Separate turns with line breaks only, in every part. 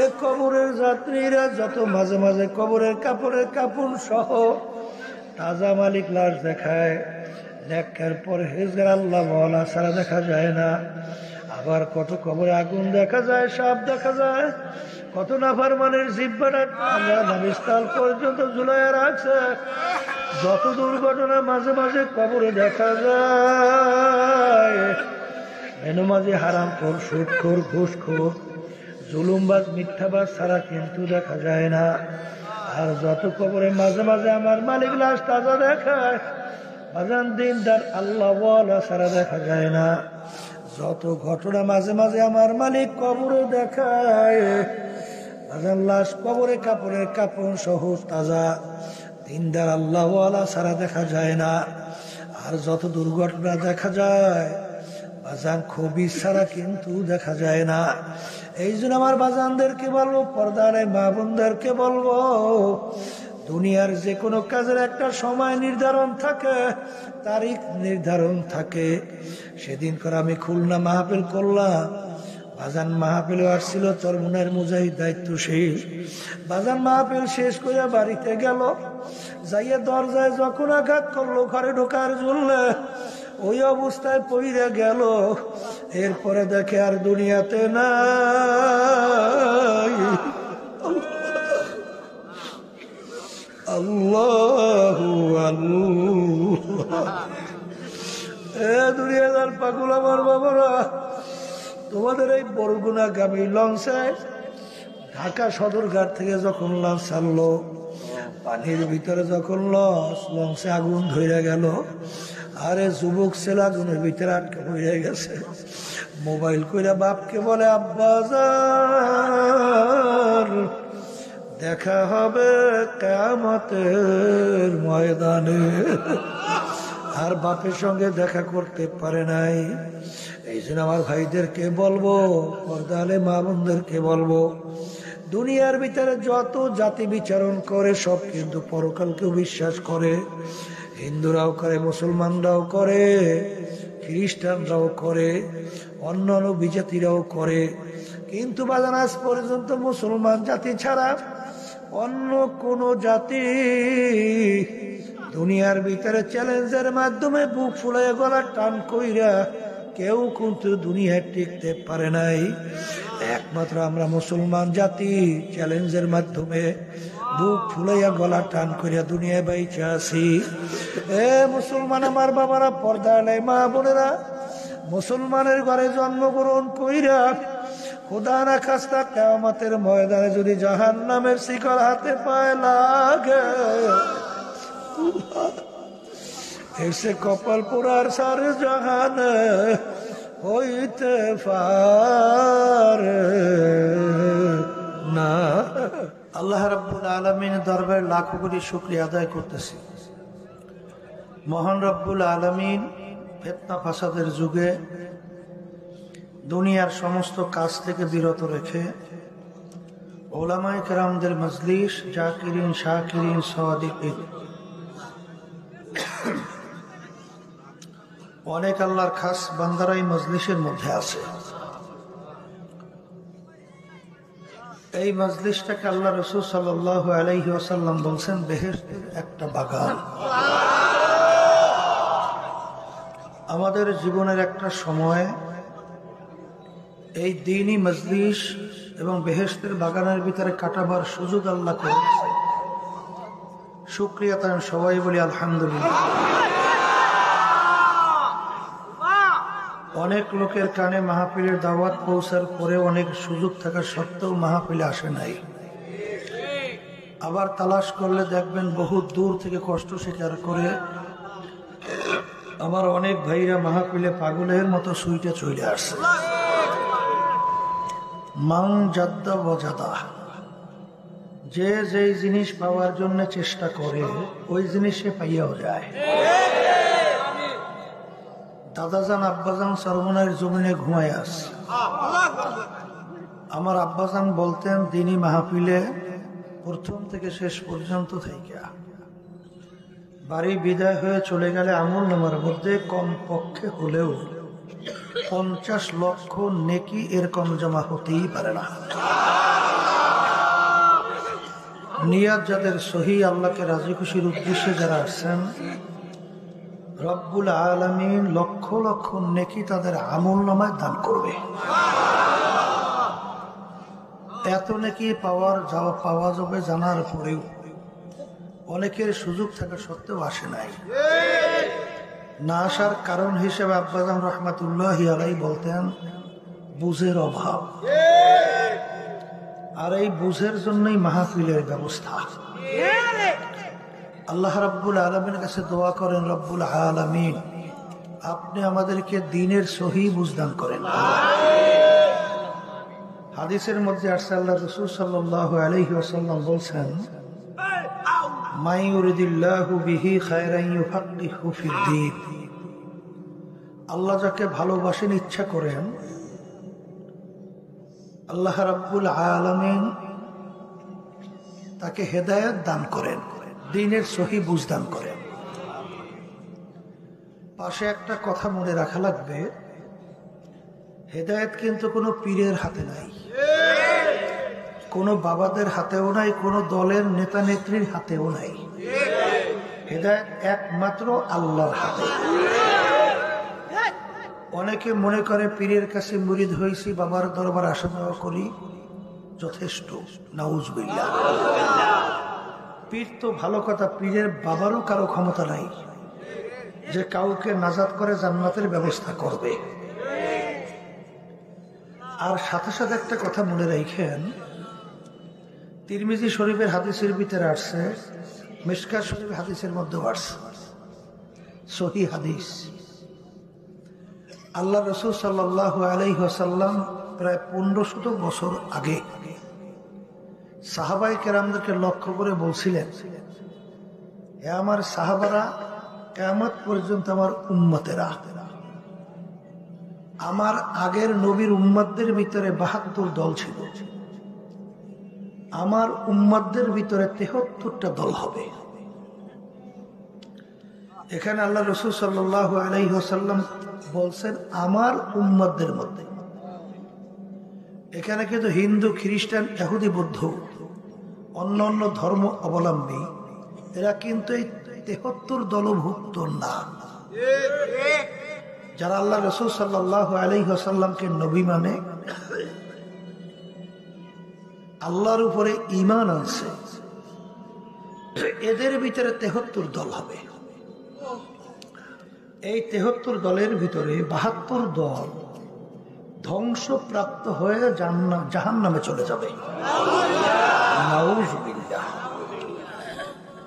এ কবরের যাত্রীরা যত মাঝে মাঝে কবরের কাপড়ের কাপড় সহ তাজা মালিক লাশ দেখায়, দেখার পর হেজগার আল্লাহ ওয়ালা ছাড়া দেখা যায় না। আবার কত কবরে আগুন দেখা যায়, সাপ দেখা যায়, কত নাফরমানের জিহ্বাটা নাভিস্থল পর্যন্ত ঝুলাইয়া রাখছে। যত দুর্ঘটনা মাঝে মাঝে কবরে দেখা যায়, বেনামাজি, হারামখোর, সুদখোর, ঘুষখোর, জুলুমবাজ, মিথ্যাবাজ ছাড়া কিন্তু দেখা যায় না। আর যত কবরে মাঝে মাঝে আমার মালিক লাশ তাজা দেখায়, বাজান দিনদার আল্লাহ ওয়ালা ছাড়া দেখা যায় না। যত ঘটনা মাঝে মাঝে আমার মালিক কবরে দেখায়, বাজান লাশ কবরে কাপড়ের কাপড় সহ তাজা, দিনদার আল্লাহ ওয়ালা ছাড়া দেখা যায় না। আর যত দুর্ঘটনা দেখা যায় বাজান খুবই ছাড়া কিন্তু দেখা যায় না। এই জন্য আমার বাজানদেরকে বলবো, পর্দার মা বোনদেরকে বলবো, দুনিয়ার যে কোনো কাজের একটা সময় নির্ধারণ থাকে, তারিখ নির্ধারণ থাকে। সেদিন করে আমি খুলনা মাহফিল করলাম, বাজান মাহফিল আসছিল চরমুনের মুজাহিদ দায়িত্বশীল। বাজান মাহফিল শেষ করে বাড়িতে গেল, যাইয়া দরজায় যখন আঘাত করলো ঘরে ঢোকার জন্য, ওই অবস্থায় পইরে গেল। এরপরে দেখে আর দুনিয়াতে নাই। আল্লাহু আল্লাহ। এ দুনিয়াদার পাগল আমার বাবারা, তোমাদের এই বরগুনাগামী লঞ্চে ঢাকা সদরঘাট থেকে যখন লঞ্চ ছাড়লো, পানির ভিতরে যখন লঞ্চে আগুন ধরে গেল, আরে যুবক ছেলে আগুনের ভিতরে আটকে হয়ে গেছে। মোবাইল কইরা বাপকে বলে, আব্বাজান দেখা হবে কিয়ামতের ময়দানে। আর বাপের সঙ্গে দেখা করতে পারে নাই। এই জন্য আমার ভাইদেরকে বলবো, পর্দালে মা বোনদেরকে বলবো, দুনিয়ার ভিতরে যত জাতি বিচরণ করে সব কিন্তু পরকালকেও বিশ্বাস করে। হিন্দুরাও করে, মুসলমানরাও করে, খ্রিস্টানরাও করে, অন্যান্য বিজাতিরাও করে। কিন্তু বাজান আজ পর্যন্ত মুসলমান জাতি ছাড়া অন্য কোন জাতি দুনিয়ার ভিতরে চ্যালেঞ্জের মাধ্যমে বুক ফুলাইয়া গলা টান কইরা কেউ কিন্তু দুনিয়ায় টিকতে পারে নাই। একমাত্র আমরা মুসলমান জাতি চ্যালেঞ্জের মাধ্যমে বুক ফুলাইয়া গলা টান করিয়া দুনিয়ায় বাইচা আছি। এ মুসলমান আমার বাবারা, পর্দায় মা বোনেরা, মুসলমানের ঘরে জন্মগ্রহণ কইরা খোদা না খাস্তা কিয়ামতের ময়দানে যদি জাহান্নামের শিকল হাতে পায়ে লাগে, এসে কপাল পোড়ার সারে জাহানে হইতে পারে না। আল্লাহ রাব্বুল আলামিনের দরবারে লাখো কোটি শুকরিয়া আদায় করতেছি। মহান রব্বুল আলামিন ফিতনা ফাসাদের যুগে দুনিয়ার সমস্ত কাজ থেকে বিরত রেখে উলামায়ে কেরামদের মজলিস, জাকিরিন, শাকিরিন, সাদিকিন, অনেক আল্লাহর খাস বান্দারাই মজলিসের মধ্যে আছে। এই মজলিসটাকে আল্লাহ রাসূল সাল্লাল্লাহু আলাইহি ওয়াসাল্লাম বলছেন বেহেশতের একটা বাগান। আমাদের জীবনের একটা সময় এই দ্বীনি মজলিস এবং বেহেশতের বাগানের ভিতরে কাটাবার সুযোগ আল্লাহ করেছে। শুকরিয়া তার সবাই বলি আলহামদুলিল্লাহ। অনেক লোকের কানে মাহফিলের দাওয়াত পৌঁছার পরে অনেক সুযোগ থাকা সত্ত্বেও মাহফিলে আসে নাই। আবার তালাশ করলে দেখবেন বহু দূর থেকে কষ্ট স্বীকার করে আমার অনেক ভাইরা মাহফিলে পাগলের মতো সুইটে চলে আসছে। মাং জাদ্দা ওয়াজাদা, যে যেই জিনিস পাওয়ার জন্য চেষ্টা করে ওই জিনিস সে পাইয়াও যায়। দাদাজান আব্বাজান সরমনের জমিনে ঘুমায় আসছে। আমার আব্বাজান বলতেন দিনী মাহফিলে প্রথম থেকে শেষ পর্যন্ত থেকে বাড়ি বিদায় হয়ে চলে গেলে আমল নামার মধ্যে কম পক্ষে হলেও 50 লক্ষ নেকি এর কম জমা হতেই পারে না। নিয়াত যাদের সহি, আল্লাহকে রাজি খুশির উদ্দেশ্যে যারা আসছেন, রব্বুল আলামিন লক্ষ লক্ষ নেকি তাদের আমলনামায় দান করবে। এত নেকি পাওয়া যাবে জানার পরেও অনেকের সুযোগ থাকা সত্ত্বেও আসে নাই। না আসার কারণ হিসেবে আব্বাজান রহমাতুল্লাহি আলাইহি বলতেন বুঝের অভাব। আর এই বুঝের জন্যই মাহফিলের ব্যবস্থা। আল্লাহ রাব্বুল আলামিনের কাছে দোয়া করেন, রব্বুল আলামিন আপনি আমাদেরকে দ্বীনের সহি বুঝদান করেন। হাদিসের মধ্যে আসছে আল্লাহ রাসূল সাল্লাল্লাহু আলাইহি ওয়াসাল্লাম বলছেন, মাই ইউরিদিল্লাহু বিহি খায়রান ইউফাক্কিহু ফিদ্দীন। আল্লাহ যাকে ভালোবাসেন, ইচ্ছা করেন, আল্লাহ রাব্বুল আলামিন তাকে হেদায়েত দান করেন, দ্বীনের সহি বুঝদান করেন। পাশে একটা কথা মনে রাখা লাগবে, হেদায়েত কিন্তু কোনো পীরের হাতে নাই, কোনো বাবাদের হাতেও নাই, কোনো দলের নেতা নেত্রীর হাতেও নাই। হেদায়েত একমাত্র আল্লাহর হাতে। অনেকে মনে করে পীরের কাছে মুরিদ হয়েছি, বাবার দরবার আসা যাওয়া করি, যথেষ্ট। নাউজুবিল্লাহ। পীর তো ভালো কথা, পীরের বাবারও কারো ক্ষমতা নাই যে কাউকে নাজাত করে জান্নাতের ব্যবস্থা করবে। আর সাথে সাথে একটা কথা মনে রাখেন, তিরমিজি শরীফের হাদিসের ভিতরে আসছে, মিশকাত শরীফের হাদিসের মধ্যে আসছে, সহি হাদিস। আল্লাহ রাসূল সাল্লাল্লাহু আলাইহি ওয়াসাল্লাম প্রায় 1500 বছর আগে সাহাবায়ে কেরামদেরকে লক্ষ্য করে বলছিলেন, এ আমার সাহাবারা, কিয়ামত পর্যন্ত আমার উম্মতেরা, আমার আগের নবীর উম্মতদের ভিতরে 72 দল ছিল, আমার উম্মতদের ভিতরে 73টা দল হবে। এখানে আল্লাহ রাসূল সাল্লাল্লাহু আলাইহি ওয়াসাল্লাম বলছেন আমার উম্মতদের মধ্যে। এখানে কিন্তু হিন্দু, খ্রিস্টান, ইহুদি, বৌদ্ধ, অন্যান্য ধর্ম অবলম্বী এরা কিন্তু এই 73 দলভুক্ত না। যারা আল্লাহ রাসূল সাল্লাল্লাহু আলাইহি ওয়াসাল্লামকে নবী মানে, আল্লাহর উপরে ঈমান আনছে, এদের ভিতরে 73 দল হবে। এই 73 দলের ভিতরে 72 দল ধ্বংসপ্রাপ্ত হয়ে জাহান্নামে চলে যাবে। নাউজুবিল্লাহ।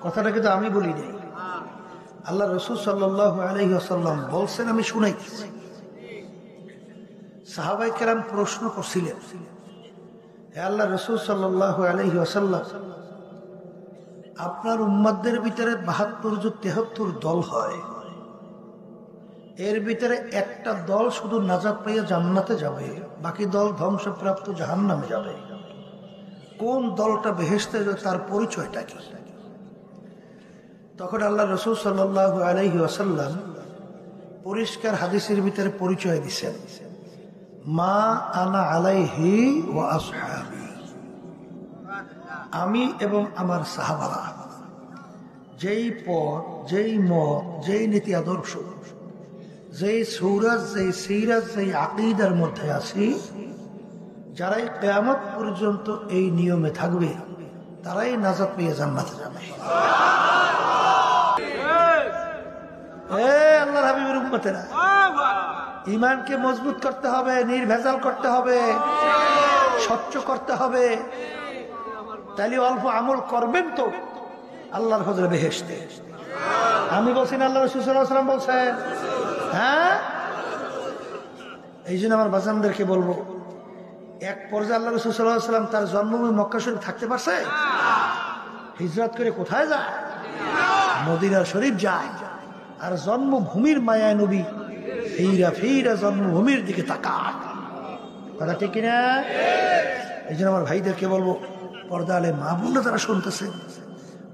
কথাটা কিন্তু আমি বলি নাই, আল্লাহ রাসূল সাল্লাল্লাহু আলাইহি ওয়াসাল্লাম বলছেন, আমি শুনাইতেছি। সাহাবায়ে কেরাম প্রশ্ন করছিলেন, হে আল্লাহ রাসূল সাল্লাল্লাহু আলাইহি ওয়াসাল্লাম, আপনার উম্মতদের ভিতরে 72 যে 73 দল হয়, এর ভিতরে একটা দল শুধু নাজাত পাইয়া জান্নাতে যাবে, বাকি দল ধ্বংসপ্রাপ্ত জাহান্নামে যাবে। কোন দলটা বেহেশতে যাবে তার পরিচয়টা কি? তখন আল্লাহ রাসূল সাল্লাল্লাহু আলাইহি ওয়াসাল্লাম পরিষ্কার হাদিসের ভিতরে পরিচয় দিচ্ছেন, মা আনা আলাইহি ওয়া আসহাবি, আমি এবং আমার সাহাবারা যেই পথ, যেই মত, যেই নীতি আদর্শ, যেই সূরাত, যেই সিরাত, যেই আকীদার মধ্যে আছি, যারাই কিয়ামত পর্যন্ত এই নিয়মে থাকবে তারাই নাজাত পেয়ে জান্নাতে যাবে। আল্লাহর হাবিবের উম্মতেরা, ঈমানকে মজবুত করতে হবে, নির্ভেজাল করতে হবে, স্বচ্ছ করতে হবে, তাহলে অল্প আমল করবেন তো আল্লাহর ফজলে বেহেশতে। আমি বলছি না, আল্লাহ রাসূল সাল্লাল্লাহু আলাইহি ওয়াসাল্লাম বলছেন। হ্যাঁ, এই জন্য আমার বাজানদেরকে বলবো, এক পর্যায়ে আল্লাহ রাসূল সাল্লাল্লাহু আলাইহি ওয়াসাল্লাম তার জন্মভূমি মক্কা শরীফ থাকতে পারছে? হিজরত করে কোথায় যায়? মদিনা শরীফ যায়। আর জন্মভূমির মায়ায় নবী ফিরা ফিরা জন্মভূমির দিকে তাকায়। কথা ঠিক কিনা? এই জন্য আমার ভাইদেরকে বলবো, পর্দা আলে মা বোনরা যারা শুনতেছে,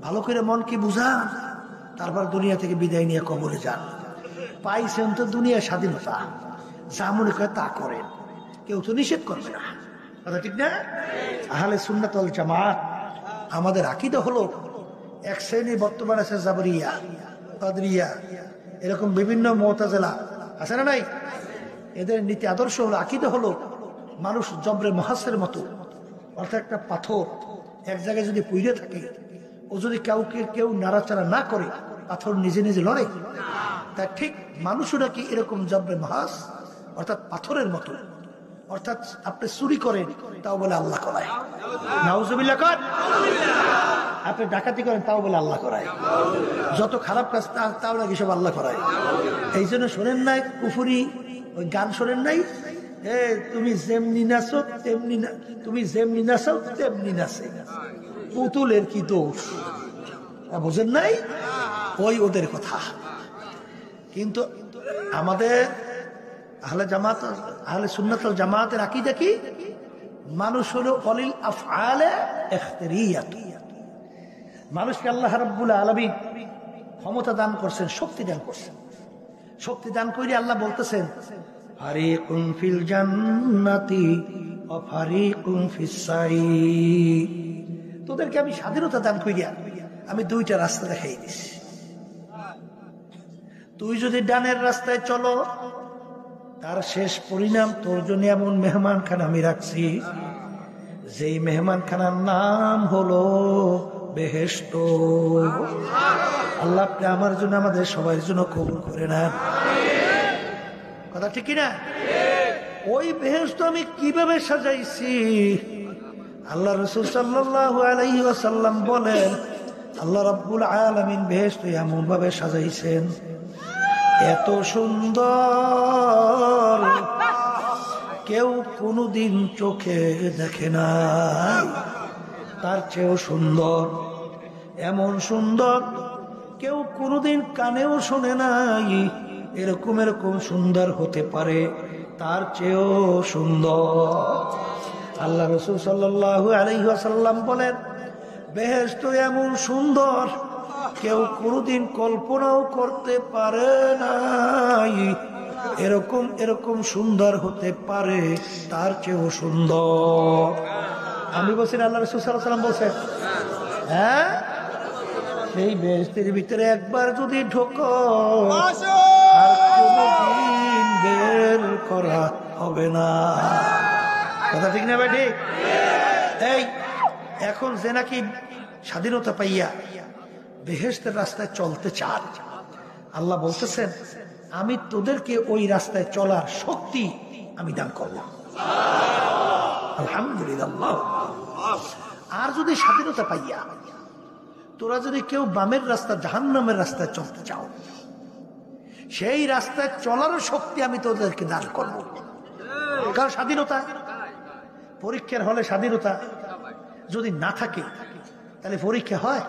ভালো করে মন কি বুঝান, তারপর দুনিয়া থেকে বিদায় নিয়ে কবরে যান। পাইছেন তো দুনিয়ার স্বাধীনতা, যা মনে করে তা করেন, কেউ তো নিষেধ করবে না। কথা ঠিক না? আহলে সুন্নাত ওয়াল জামাত আমাদের আকীদা হলো এক শ্রেণী বর্তমানে আছে জাবরিয়া, কাদরিয়া, এরকম বিভিন্ন মুতাজিলা আছে না নাই? এদের নীতি আদর্শ হলো, আকীদা হলো মানুষ জবরে মহাসের মতো, অর্থাৎ একটা পাথর এক জায়গায় যদি পুইরে থাকে, ও যদি কেউ নাড়াচাড়া না করে, পাথর নিজে নিজে লড়ে। তা ঠিক মানুষও নাকি এরকম জবরে মহাস, অর্থাৎ পাথরের মতো। অর্থাৎ আপনি চুরি করেন, তাও বলে আল্লাহ করায়, নাউজুবিল্লাহ কর। আপনি ডাকাতি করেন, তাও বলে আল্লাহ করায়। যত খারাপ কাজ তাও নাকি সব আল্লাহ করায়। এই জন্য শোনেন নাই কুফুরি ওই গান শোনেন নাই, তুমি যেমনি নাচো তেমনি, তুমি যেমনি নাচাও তেমনি নাচে, পুতুলের কি দোষ, বুঝেন নাই? ওই ওদের কথা। কিন্তু আমাদের আহলে জামাত, আহলে সুন্নাত ওয়াল জামাতের আকীদা কি? মানুষ হলো অলিল আফআলে ইখতিরিয়াত। মানুষকে আল্লাহ রাব্বুল আলামিন ক্ষমতা দান করছেন, শক্তি দান করছেন। শক্তি দান করে আল্লাহ বলতেছেন, ফারিকুন ফিল জান্নাতি ওয়া ফারিকুন ফিস সাঈর। তোদেরকে আমি স্বাধীনতা দান করিয়া আমি দুইটা রাস্তা দেখাই দিছি। তুই যদি ডানের রাস্তায় চলো, তার শেষ পরিণাম তোর জন্য এমন মেহমানখানা আমি রাখছি, যেই মেহমানখানার নাম হলো বেহেশত। আল্লাহ আপনি আমার জন্য, আমাদের সবার জন্য কবুল করে না। কথা ঠিক কিনা? ওই বেহেশত আমি কিভাবে সাজাইছি? আল্লাহ রাসূল সাল্লাল্লাহু আলাইহি ওয়াসাল্লাম বলেন, আল্লাহ রাব্বুল আলামিন বেহেশত এমন ভাবে সাজাইছেন, এত সুন্দর কেউ কোনোদিন চোখে দেখে নাই, তার চেয়েও সুন্দর, এমন সুন্দর কেউ কোনোদিন কানেও শোনে নাই, এরকম এরকম সুন্দর হতে পারে, তার চেয়েও সুন্দর। আল্লাহ রাসূল সাল্লাল্লাহু আলাইহি ওয়াসাল্লাম বলেন, বেহেশত এমন সুন্দর কেউ কোনোদিন কল্পনাও করতে পারে নাই, এরকম এরকম সুন্দর হতে পারে, তার চেয়েও সুন্দর। আমি বলছি আল্লাহ রাসূল সাল্লাল্লাহু আলাইহি ওয়াসাল্লাম বলছেন, হ্যাঁ, সেই বেহেশতের ভিতরে একবার যদি ঢোকো আর কোনোদিন বের করা হবে না। কথা ঠিক না ভাই? ঠিক। এই এখন যে নাকি স্বাধীনতা পাইয়া বেহেশতের রাস্তায় চলতে চান, আল্লাহ বলতেছেন, আমি তোদেরকে ওই রাস্তায় চলার শক্তি আমি দান করলাম। আলহামদুলিল্লাহ। আর যদি স্বাধীনতা পাইয়া তোরা যদি কেউ বামের রাস্তা, জাহান্নামের রাস্তায় চলতে চাও, সেই রাস্তায় চলারও শক্তি আমি তোদেরকে দান করব। কারণ স্বাধীনতা, পরীক্ষার হলে স্বাধীনতা যদি না থাকে তাহলে পরীক্ষা হয়?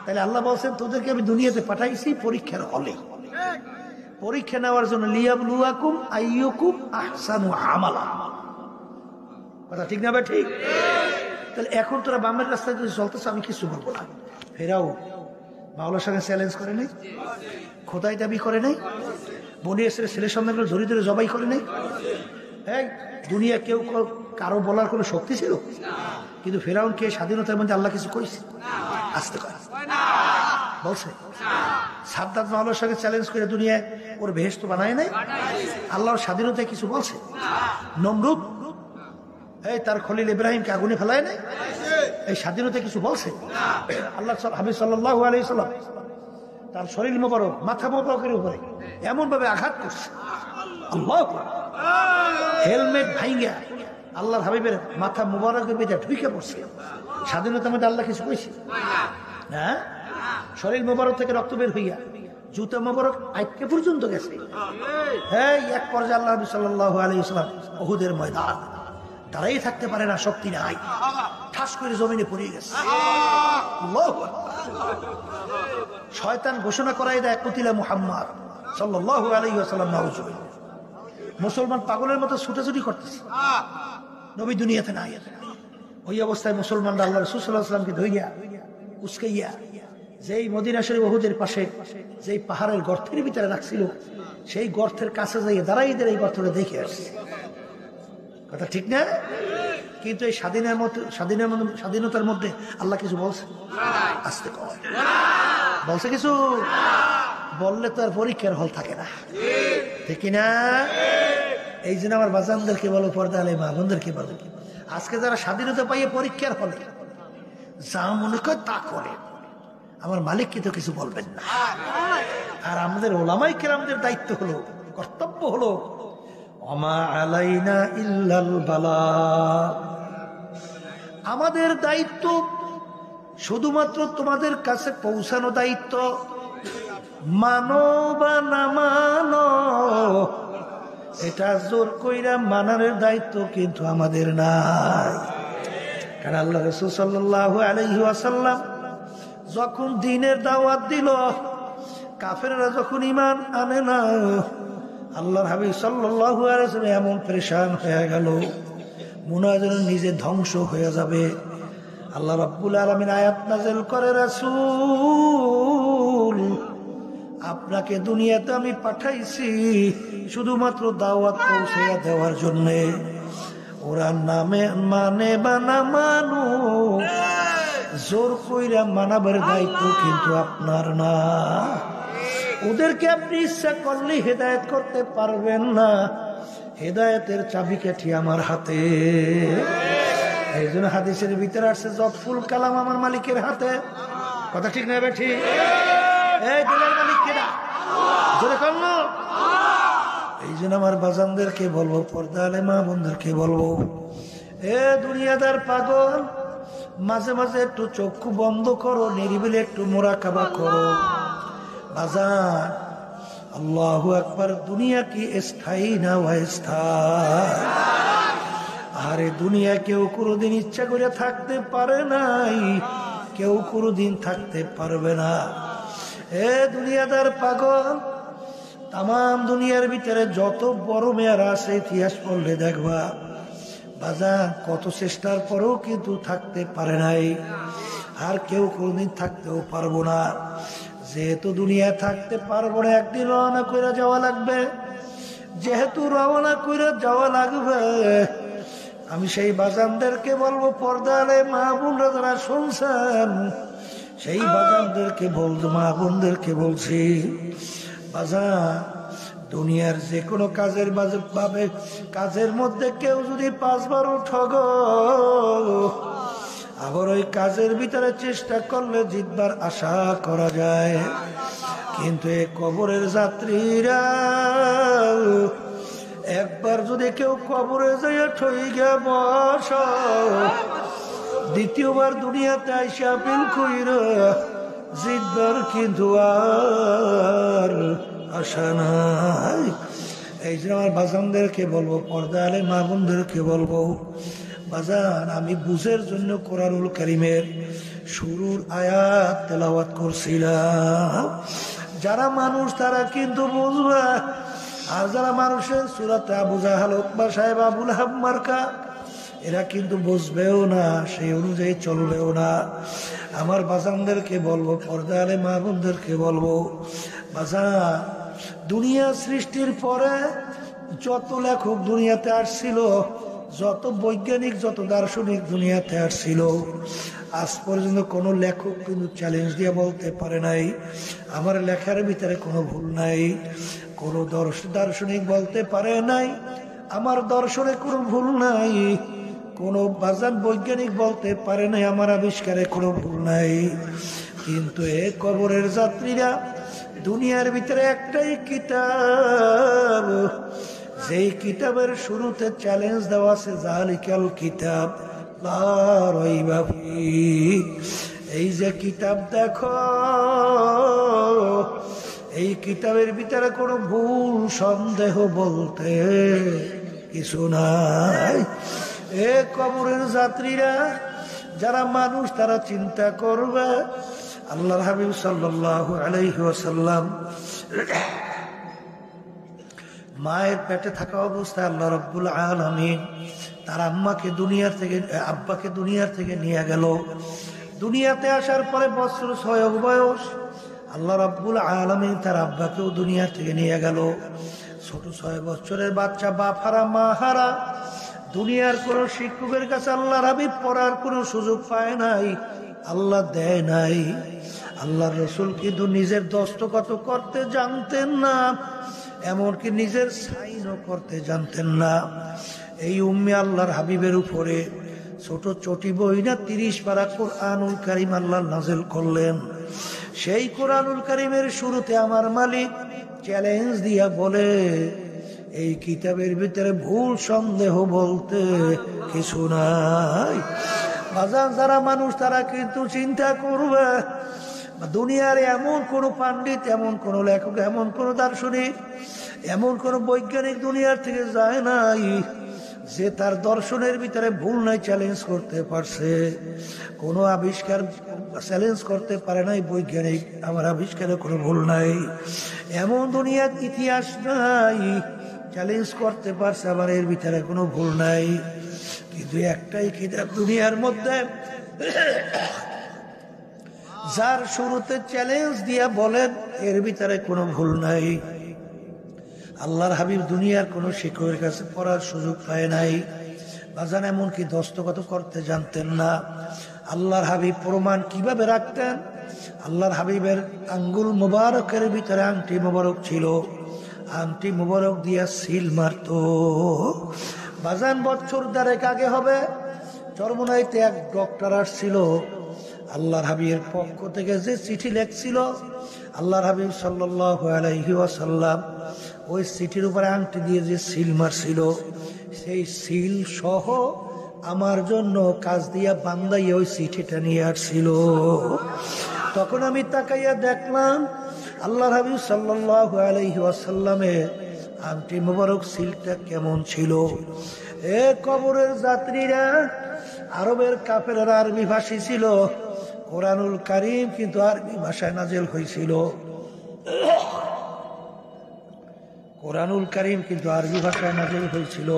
তাহলে আল্লাহ বলছেন, তোদেরকে আমি দুনিয়াতে পাঠাইছি পরীক্ষার হলে, পরীক্ষা নেওয়ার জন্য, লিয়াবলুয়াকুম আইয়ুকুম আহসানু আমালা। কথা ঠিক না ভাই? ঠিক। তাহলে এখন তোরা বামের রাস্তায় যদি চলতেছ, আমি কিছু বলবো না। ফেরাও মাওলার সঙ্গে চ্যালেঞ্জ করে নাই, খোদাই দাবি করে নাই, বনি ইসরাইলের ছেলে সন্তানগুলো ধরে ধরে জবাই করে নাই। এই দুনিয়া কেউ কারো বলার কোনো শক্তি ছিল? কিন্তু ফেরাউনকে স্বাধীনতার মধ্যে আল্লাহ কিছু কইছে? আসতে পারে বলছে। সাদ্দাত মাওলার সঙ্গে চ্যালেঞ্জ করে দুনিয়ায় ওর বেহেশত বানায় নাই? আল্লাহর স্বাধীনতায় কিছু বলছে? নমরুদ এই তার খলিল ইব্রাহিমকে আগুনে ফেলায় নাই? এই স্বাধীনতা কিছু বলছে? আল্লাহ হাবিব সাল্লাল্লাহু আলাইহি সাল্লাম তার শরীর মোবারক, মাথা মোবারকের উপরে এমন ভাবে আঘাত করছে, আল্লাহু আকবার, হেলমেট ভাইঙ্গা আল্লাহর হাবিবের মাথা মোবারকের ভিতরে ঢুকে পড়ছে। স্বাধীনতার মধ্যে আল্লাহ কিছু কইছে? হ্যাঁ, শরীর মোবারক থেকে রক্ত বের হইয়া জুতা মোবারক আইকে পর্যন্ত গেছে। হ্যাঁ, এক পর্যায়ে আল্লাহ নবী সাল্লাল্লাহু আলাইহি ওয়াসাল্লাম উহুদের ময়দান, দাঁড়াই থাকতে পারে না, শক্তি নাই, ঠাস করে জমিনে পড়ে গেছে। শয়তান ঘোষণা করাই দেয়, কুতিলা মুহাম্মদ সাল্লাল্লাহু আলাইহি ওয়াসাল্লাম। নাউজুবিল্লাহ। মুসলমান পাগলের মতো ছুটাছুটি করতেছে, নবী দুনিয়াতে নাই। ওই অবস্থায় মুসলমানরা আল্লাহ রাসূল সাল্লাল্লাহু আলাইহি ওয়াসাল্লামকে ধইয়া উস্কাইয়া যেই মদিনা শরীফ উহুদের পাশে যেই পাহাড়ের গর্তের ভিতরে রাখছিল, সেই গর্তের কাছে যাইয়ে দাঁড়াই দাঁড়াই গর্তটা দেখে আসছে। কথা ঠিক না? কিন্তু এই স্বাধীনতার মধ্যে আল্লাহ কিছু বলছে? আস্তে কয় বলছে কিছু? বললে তো আর পরীক্ষার হল থাকে না, ঠিক না? এই জন্য আমার বাজানদেরকে বলো, পর্দা আলে মা বোনদেরকে বলো, আজকে যারা স্বাধীনতা পাইয়ে পরীক্ষার হলে যা মনে করে তা করে, আমার মালিককে তো কিছু বলবেন না। আর আমাদের ওলামায়ে কেরামদের দায়িত্ব হলো, কর্তব্য হলো, ওমা আলাইনা ইল্লাল বালাগ। আমাদের দায়িত্ব শুধুমাত্র তোমাদের কাছে পৌঁছানো দায়িত্ব, মানো বা না মানো, এটা জোর কইরা মানার দায়িত্ব কিন্তু আমাদের নাই। কারণ আল্লাহ রাসূল সাল্লাল্লাহু আলাইহি ওয়াসাল্লাম যখন দ্বীনের দাওয়াত দিল, কাফেররা যখন ঈমান আনে না, আল্লাহর হাবিব সাল্লাল্লাহু আলাইহি ওয়াসাল্লাম এমন পরেশান হয়ে গেল, মনে হয় যেন নিজে ধ্বংস হয়ে যাবে। আল্লাহ রাব্বুল আলামিন আয়াত নাযিল করে, রাসূল আপনাকে দুনিয়াতে আমি পাঠাইছি শুধুমাত্র দাওয়াত পৌঁছে দেওয়ার জন্য। ওরা নামে মানে বা না মানু, জোর কইরা মানাবার দায়িত্ব কিন্তু আপনার না। ওদেরকে আপনি ইচ্ছা করলে হেদায়েত করতে পারবেন না, হেদায়েতের চাবিকাঠি আমার হাতে। এই জন্য হাদিসের ভিতরে আসছে, যতফুল কালাম আমার মালিকের হাতে। কথা ঠিক না বেঠি? এই দিলের মালিক কেডা? জোরে কর। এই জন্য আমার বাজানদেরকে বলবো, পর্দা আলে মা বোনদেরকে বলবো, এ দুনিয়াদার পাগল, মাঝে মাঝে একটু চক্ষু বন্ধ করো, নিরিবিলি একটু মুরাকাবা করো। বাজান, আল্লাহু আকবার, দুনিয়া কি স্থায়ী না অস্থায়ী? আরে দুনিয়া কেউ কোনোদিন ইচ্ছা করে থাকতে পারে নাই, কেউ কোনোদিন থাকতে পারবে না। এ দুনিয়াদার পাগল, তাম দুনিয়ার ভিতরে যত বড় মেয়ারা আছে, ইতিহাস পড়লে দেখবা বাজান কত চেষ্টার পরেও কিন্তু থাকতে পারে নাই, আর কেউ কোনদিন থাকতেও পারবো না। যেহেতু দুনিয়া থাকতে পারবো না, একদিন রওনা করে যাওয়া লাগবে। যেহেতু রওনা করে যাওয়া লাগবে, আমি সেই বাজানদেরকে বলবো, পর্দা আলে মা বোনরা যারা শুনছেন, সেই বাজানদেরকে বলবো, মা বোনদেরকে বলছি, বাজান দুনিয়ার যে কোনো কাজের মধ্যে কেউ যদি 5 বার ঠগ, আবার ওই কাজের ভিতরে চেষ্টা করলে জিতবার আশা করা যায়। কিন্তু এই কবরের যাত্রীরা, একবার যদি কেউ কবরে যাইয়া ঠইগা বস, দ্বিতীয়বার দুনিয়াতে আইসা বিল কইরা জিতবার কিন্তু আর আশা নাই। এই যে আমার বাজানদেরকে বলবো, পর্দা আলে মা বোনদেরকে বলবো, বাজান আমি বুঝের জন্য কোরআনুল কারীমের শুরুর আয়াত তেলাওয়াত করছিলাম। যারা মানুষ তারা কিন্তু বুঝবে, আর যারা মানুষের সূরাতে আবু জাহাল, উতবা সাহেব, আবু লাহাব মার্কা, এরা কিন্তু বুঝবেও না, সেই অনুযায়ী চলবেও না। আমার বাজানদেরকে বলবো, পর্দা আলে মা বোনদেরকে বলবো, বাজান দুনিয়া সৃষ্টির পরে যত লেখক দুনিয়াতে আসছিল, যত বৈজ্ঞানিক, যত দার্শনিক দুনিয়াতে আসছিল, আজ পর্যন্ত কোনো লেখক কিন্তু চ্যালেঞ্জ দিয়ে বলতে পারে নাই আমার লেখার ভিতরে কোনো ভুল নাই। কোনো দার্শনিক বলতে পারে নাই আমার দর্শনে কোনো ভুল নাই। কোনো বাজান বৈজ্ঞানিক বলতে পারে নাই আমার আবিষ্কারে কোনো ভুল নাই। কিন্তু এ কবরের যাত্রীরা, দুনিয়ার ভিতরে একটাই কিতাব, যেই কিতাবের শুরুতে চ্যালেঞ্জ দেওয়া আছে, জালিকাল কিতাব লা রাইবা ফীহ। এই যে কিতাব দেখো, এই কিতাবের ভিতরে কোনো ভুল সন্দেহ বলতে কিছু নাই। এ কবরের যাত্রীরা যারা মানুষ, তারা চিন্তা করবে, আল্লাহর হাবিব সাল্লাল্লাহু আলাইহি ওয়াসাল্লাম মায়ের পেটে থাকা অবস্থায় আল্লাহ রাব্বুল আলামিন তার আব্বাকে দুনিয়ার থেকে নিয়ে গেল। দুনিয়াতে আসার পরে বছর 6 বয়স, আল্লাহ রাব্বুল আলামিন তার আব্বাকেও দুনিয়া থেকে নিয়ে গেল। ছোট 6 বছরের বাচ্চা, বাপ হারা মা হারা, দুনিয়ার কোন শিক্ষকের কাছে আল্লাহর হাবিব পড়ার কোনো সুযোগ পায় নাই, আল্লাহ দেয় নাই। আল্লাহর রসুল কিন্তু নিজের দস্তখত করতে জানতেন না, এমনকি নিজের সাইনও করতে জানতেন না। এই উম্মে আল্লাহর হাবিবের উপরে ছোট চটি বই না 30 পারা কোরআনুল কারীম আল্লাহ নাযিল করলেন। সেই কোরআনুল কারীমের শুরুতে আমার মালিক চ্যালেঞ্জ দিয়া বলে, এই কিতাবের ভিতরে ভুল সন্দেহ বলতে কিছু নাই। বাজার যারা মানুষ তারা কিন্তু চিন্তা করবে, দুনিয়ার এমন কোন পণ্ডিত, এমন কোন লেখক, এমন কোন দার্শনিক, এমন কোন বৈজ্ঞানিক দুনিয়ার থেকে যায় নাই যে তার দর্শনের ভিতরে ভুল নাই চ্যালেঞ্জ করতে পারছে। কোন আবিষ্কার চ্যালেঞ্জ করতে পারে নাই বৈজ্ঞানিক, আমার আবিষ্কারে কোনো ভুল নাই। এমন দুনিয়ার ইতিহাস নাই চ্যালেঞ্জ করতে পারছে আমার এর ভিতরে কোনো ভুল নাই। কিন্তু একটাই কিতাব দুনিয়ার মধ্যে যার শুরুতে চ্যালেঞ্জ দিয়া বলেন এর ভিতরে কোনো ভুল নাই। আল্লাহর হাবিব দুনিয়ার কোন শিক্ষকের কাছে পড়ার সুযোগ পায় নাই, বাজান এমনকি দস্তখত করতে জানতেন না। আল্লাহর হাবিব প্রমাণ কিভাবে রাখতেন? আল্লাহর হাবিবের আঙ্গুল মুবারকের ভিতরে আংটি মুবারক ছিল, আংটি মুবারক দিয়া সিল মারত। বাজান বছর 1.5 আগে হবে, চরমোনাইতে এক ডক্টর আসছিল, আল্লাহর হাবিবের পক্ষ থেকে যে চিঠি লেখছিল, আল্লাহর হাবিব সাল্লাল্লাহু আলাইহি ওয়াসাল্লাম ওই চিঠির উপরে আংটি দিয়ে যে সিল মারছিল, সেই সিল সহ আমার জন্য কাজ দিয়া বান্দাইয়া ওই চিঠিটা নিয়ে আসছিল। তখন আমি তাকাইয়া দেখলাম আল্লাহর হাবিব সাল্লাল্লাহু আলাইহি ওয়াসাল্লামের আংটি মুবারক সিলটা কেমন ছিল। এ কবরের যাত্রীরা, আরবের কাফেররা আরবি ভাষী ছিল, কোরআনুল কারীম কিন্তু আরবি ভাষায় নাযিল হয়েছিল। কোরআনুল কারীম কিন্তু আরবি ভাষায় নাযিল হয়েছিল।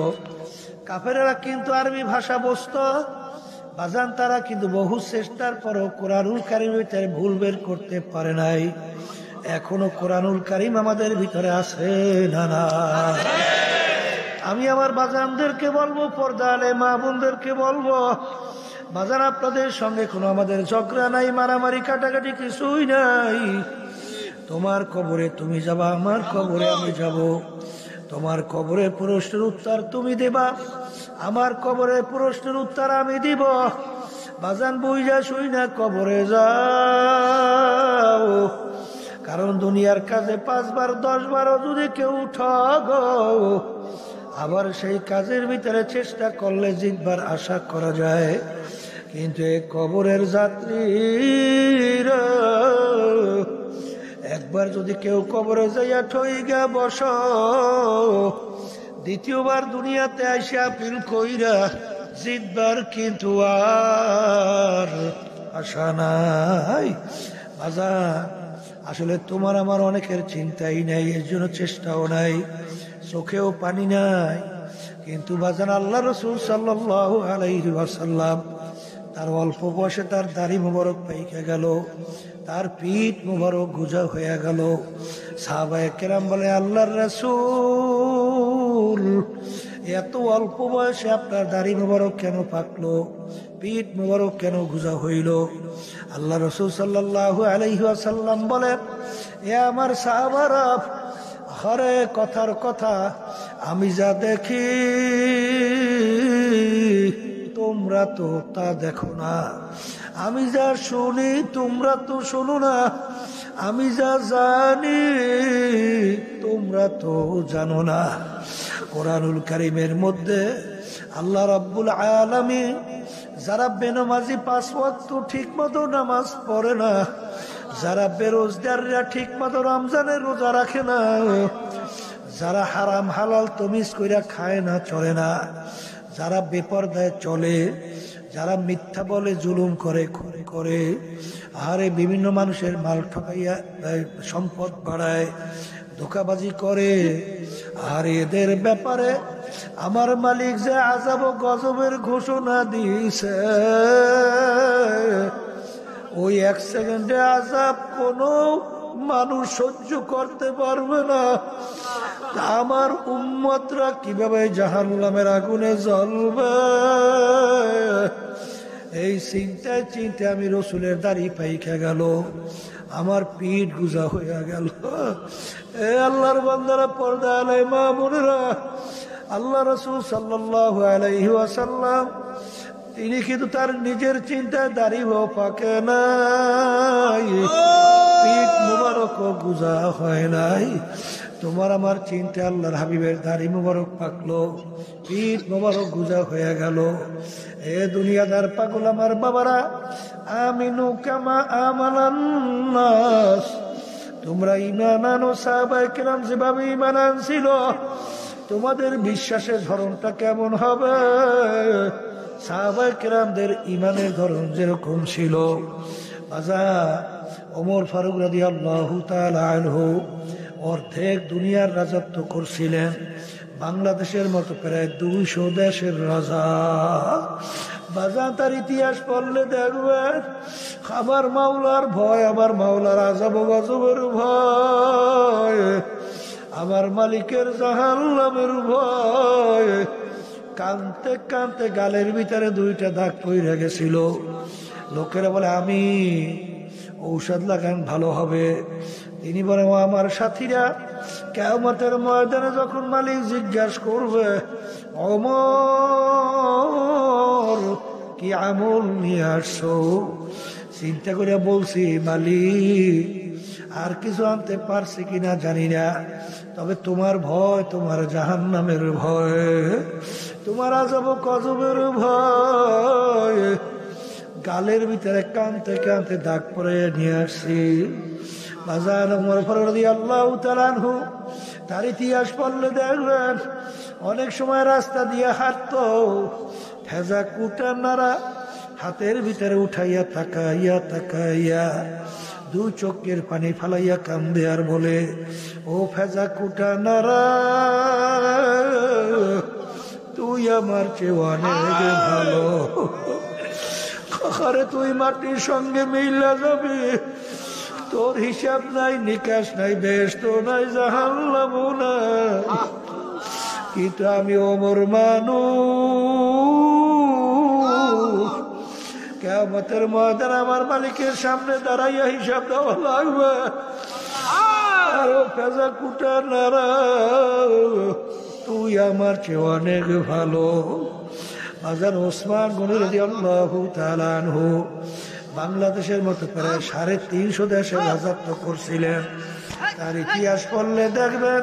কাফেররা কিন্তু আরবি ভাষা বুঝত, বাজান তারা কিন্তু বহু চেষ্টার পরও কোরআনুল কারীমের ভিতরে ভুল বের করতে পারে নাই। এখনো কোরআনুল কারীম আমাদের ভিতরে আছে না না? আমি আমার বাজানদেরকে বলবো, পর্দা আলে মা বোনদেরকে বলবো, বাজান আপনাদের সঙ্গে কোনো আমাদের ঝগড়া নাই, মারামারি কাটাকাটি কিছুই নাই। তোমার কবরে তুমি যাবা, আমার কবরে আমি যাব। তোমার কবরে প্রশ্নের উত্তর তুমি দেবা, আমার কবরে প্রশ্নের উত্তর আমি দিব। বাজান বুঝা শুই না কবরে যাও, কারণ দুনিয়ার কাজে 5 বার 10 বারও যদি কেউ ঠগো, আবার সেই কাজের ভিতরে চেষ্টা করলে জিতবার আশা করা যায়। কিন্তু এই কবরের যাত্রীরা একবার যদি কেউ কবরে যাইয়া ঠইগা বস, দ্বিতীয়বার দুনিয়াতে আইসা পিল কইরা জিতবার কিন্তু আর আশা নাই। বাজার আসলে তোমার আমার অনেকের চিন্তাই নাই, এর জন্য চেষ্টাও নাই, চোখেও পানি নাই। কিন্তু বাজান আল্লাহ রাসূল সাল্লাল্লাহু আলাইহি ওয়াসাল্লাম তার অল্প বয়সে তার দাড়ি মুবারক পাইকে গেল, তার পিঠ মুবারক গুজা হয়ে গেল। সাহাবায়ে কেরাম বলে, আল্লাহর রাসূল এত অল্প বয়সে আপনার দাড়ি মুবারক কেন পাকলো, পিঠ মুবারক কেন গুজা হইল? আল্লাহ রাসূল সাল্লাল্লাহু আলাইহি ওয়াসাল্লাম বলে, এ আমার সাহাবারা, হরে কথার কথা, আমি যা দেখি তোমরা তো তা দেখো না, আমি যা শুনি তোমরা তো শোনো না, আমি যা জানি তোমরা তো জানো না। কোরআনুল কারীমের মধ্যে আল্লাহ রাব্বুল আলামিন যারা বেনামাজি 5 ওয়াক্ত ঠিক মতো নামাজ পড়ে না, যারা বেরোজগাররা ঠিক মতো রমজানের রোজা রাখে না, যারা হারাম হালাল তমিজ কইরা খায় না, চলে না, যারা বেপরদায় চলে, যারা মিথ্যা বলে, জুলুম করে, আরে বিভিন্ন মানুষের মাল ঠকাইয়া সম্পদ বাড়ায়, ধোঁকাবাজি করে, আর এদের ব্যাপারে আমার মালিক যে আযাব ও গজবের ঘোষণা দিয়েছে, ওই 1 সেকেন্ডে আযাব কোনো মানুষ সহ্য করতে পারবে না। আমার উম্মতরা কিভাবে জাহান্নামের আগুনে জ্বলবে, এই চিন্তায় চিন্তায় আমি রসুলের দাড়ি পাইকা গেল, আমার পিঠ গুজা হইয়া গেল। এ আল্লাহর বান্দারা, পর্দা আলাই মা বোনেরা, আল্লাহ রসুল সাল্লাল্লাহু আলাইহি ওয়াসাল্লাম তিনি কিন্তু তার নিজের চিন্তায় দাড়িও পাকে নাই, পিঠ মুবারক গুজা হয় নাই। তোমার আমার চিন্তা আল্লাহর হাবিবের দাড়ি মুবারক পাকলো, পিঠ মুবারক গুজা হয়ে গেল। এ দুনিয়াদার পাগল আমার বাবারা, আমিনু কামা আমানান নাস, তোমরা ঈমান আনো সাহাবায়ে কেরাম যেভাবে ঈমান আনছিল, তোমাদের বিশ্বাসের ধরনটা কেমন হবে? সাহাবায়ে কেরামদের ঈমানের ধরন যেরকম ছিল। ওমর ফারুক রাদিয়াল্লাহু তাআলা আনহু অর্ধেক দুনিয়ার রাজত্ব করছিলেন, বাংলাদেশের মতো প্রায় 200 দেশের রাজা। বাজা তার ইতিহাস পড়লে দেখবেন আমার মাওলার ভয়, আমার মাওলার আযাব গজবের ভয়, আমার মালিকের জাহান্নামের ভয়। কানতে কানতে গালের ভিতরে 2টা দাগ পড়ে গেছিল। লোকেরা বলে আমি ঔষধ লাগান ভালো হবে। তিনি বলে ও আমার সাথীরা, কিয়ামতের ময়দানে যখন মালিক জিজ্ঞাসা করবে ওমর কি আমল নিয়ে আসছো, চিন্তা করে বলছি মালিক আর কিছু আনতে পারছি কিনা জানি না, তবে তোমার ভয়, তোমার জাহান্নামের ভয়, তোমার আযাব গজবের ভয়। গালের ভিতরে কানতে কানতে দাগ পরে নিয়ে আসছি। বাজার ওমর ফারুক রাদিয়াল্লাহু তাআলা আনহু তার ইতিহাস পড়লে দেখবেন অনেক সময় রাস্তা দিয়ে হাঁটতো, ফেজা কুটা নাড়া হাতের ভিতরে উঠাইয়া তাকাইয়া তাকাইয়া 2 চোখের পানি ফালাইয়া কান্দে আর বলে, ও ফেজা কুটা নাড়া, তুই আমার চেয়ে অনেক ভালো। আরে তুই মাটির সঙ্গে মিলা যাবি, তোর হিসাব নাই, নিকাশ নাই, বেহেশত নাই, জাহান্নাম নাই। কিন্তু আমি ওমর মানুষ, কিয়ামতের ময়দানে আমার মালিকের সামনে দাঁড়াইয়া হিসাব দেওয়া লাগবে। আরো ফেজা কুটা নারা, তুই আমার চেয়ে অনেক ভালো। হাজার ওসমান গনি রাদিয়াল্লাহু তাআলা আনহু বাংলাদেশের মতো প্রায় 350 দেশে রাজত্ব করছিলেন। তার ইতিহাস পড়লে দেখবেন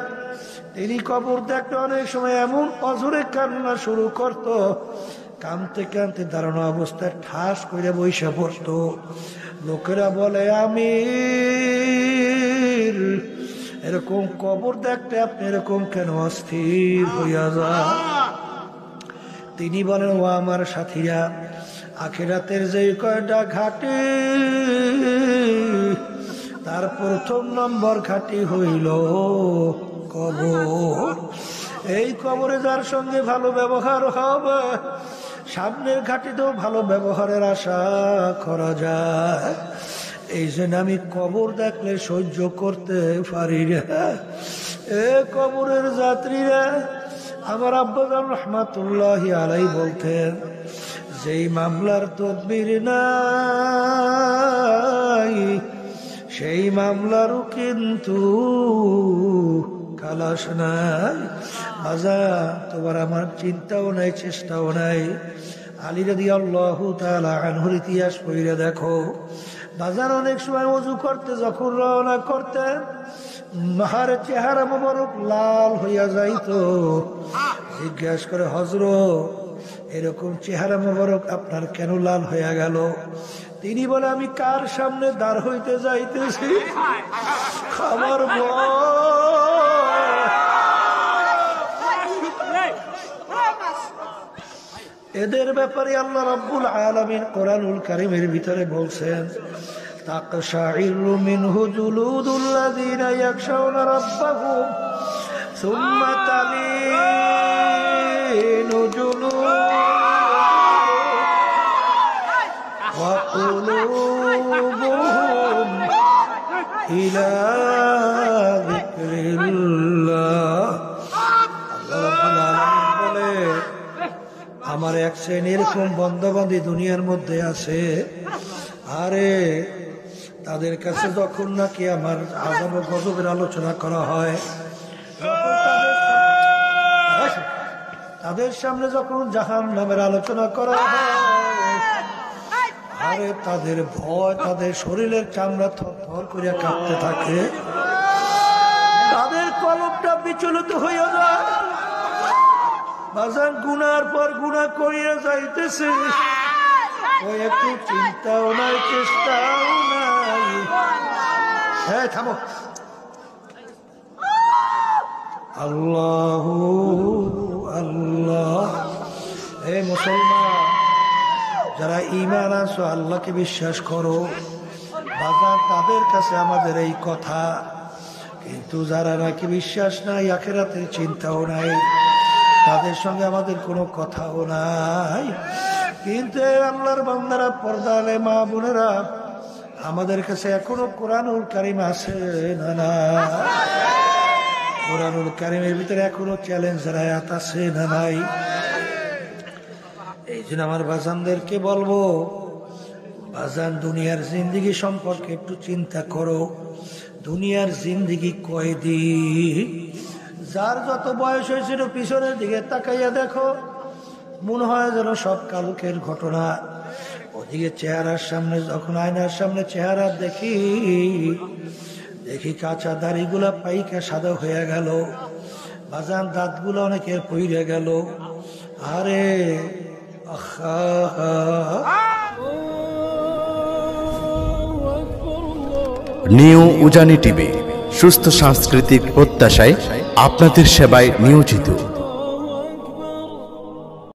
তিনি কবর দেখতে অনেক সময় এমন অঝরে কান্না শুরু করত, কাঁদতে কাঁদতে দাঁড়ানো অবস্থায় ঠাস করে বইসা পড়ত। লোকেরা বলে আমির, এরকম কবর দেখতে আপনি এরকম কেন অস্থির হইয়া যান? তিনি বলেন ও আমার সাথীরা, আখিরাতের যে কয়টা ঘাটি, তার প্রথম নম্বর ঘাটি হইল কবর। এই কবরে যার সঙ্গে ভালো ব্যবহার হবে, সামনের ঘাটিতেও ভালো ব্যবহারের আশা করা যায়। এই জন্য আমি কবর দেখলে সহ্য করতে পারি না। এ কবরের যাত্রীরা, আমার আব্বাজান রহমাতুল্লাহি আলাইহি বলতেন, যেই মামলার তদবির নাই, সেই মামলারও কিন্তু খালাস নাই। বাজা তোমার আমার চিন্তাও নাই, চেষ্টাও নাই। আলী রাদিয়াল্লাহু তাআলা আনহুর ইতিহাস পড়ে দেখো। বাজার অনেক সময় ওযু করতে যখন রওনা করতেন, মাহার চেহারা মোবারক লাল হইয়া যাইতো। জিজ্ঞাসা করে হযরত, এরকম চেহারা মোবারক আপনার কেন লাল হইয়া গেল? তিনি বলে আমি কার সামনে দাঁড় হইতে যাইতেছি, আমার এদের ব্যাপারে আল্লাহ রাব্বুল আলামিন কোরআনুল কারীমের ভিতরে বলছেন, তাকশাইরু মিনহু জুলুদুল্লাযীনা ইয়াখশাউনা রাব্বাহুম সুম্মা তালিনু জুলুদুহুম ওয়া কুলুবুহুম ইলা যিকরিল্লাহ। আল্লাহ রাব্বুল আলামিন বলে আমার এক শ্রেণীর এরকম বন্দাবান্দি দুনিয়ার মধ্যে আছে, আরে তাদের কাছে যখন নাকি আমার আযাব ও গজবের আলোচনা করা হয়, তাদের সামনে যখন জাহান্নামের আলোচনা করা হয়, আরে তাদের ভয়, তাদের শরীরের চামড়া থরথর করিয়া কাঁপতে থাকে, তাদের কলবটা বিচলিত হইয়া যায়। বাজান গুনার পর গুনাহ করিয়া যাইতেছে, ওই একটু চিন্তাও নাই, চেষ্টাও নাই। হ্যাঁ থামো। আল্লাহু আল্লাহ। হে মুসলমান, যারা ঈমান আনছো, আল্লাহকে বিশ্বাস করো, বাজার তাদের কাছে আমাদের এই কথা। কিন্তু যারা নাকি বিশ্বাস নাই, আখিরাতের চিন্তাও নাই, তাদের সঙ্গে আমাদের কোনো কথাও নাই। কিন্তু আল্লাহর বান্দারা, পর্দা আলে মা বোনেরা, আমাদের কাছে এখনো কোরআনুল কারীম আছে না? কোরআনুল কারীমের ভিতরে এখনো চ্যালেঞ্জের আয়াত আছে না নাই? এই জন্য আমার বাজানদেরকে বলবো, বাজান দুনিয়ার জিন্দিগি সম্পর্কে একটু চিন্তা করো। দুনিয়ার জিন্দিগি কয়দিন? যার যত বয়স হয়েছিল পিছনের দিকে তাকাইয়া দেখো, মনে হয় যেন সব কালকের ঘটনা। ওদিকে চেহারার সামনে, যখন আয়নার সামনে চেহারা দেখি, কাঁচা দাড়িগুলা পাইকা সাদা হয়ে গেল, বাজান দাঁতগুলো অনেকের পইরে গেল। আরে
নিউ উজানি টিভি, সুস্থ সাংস্কৃতিক প্রত্যাশায় আপনাদের সেবায় নিয়োজিত।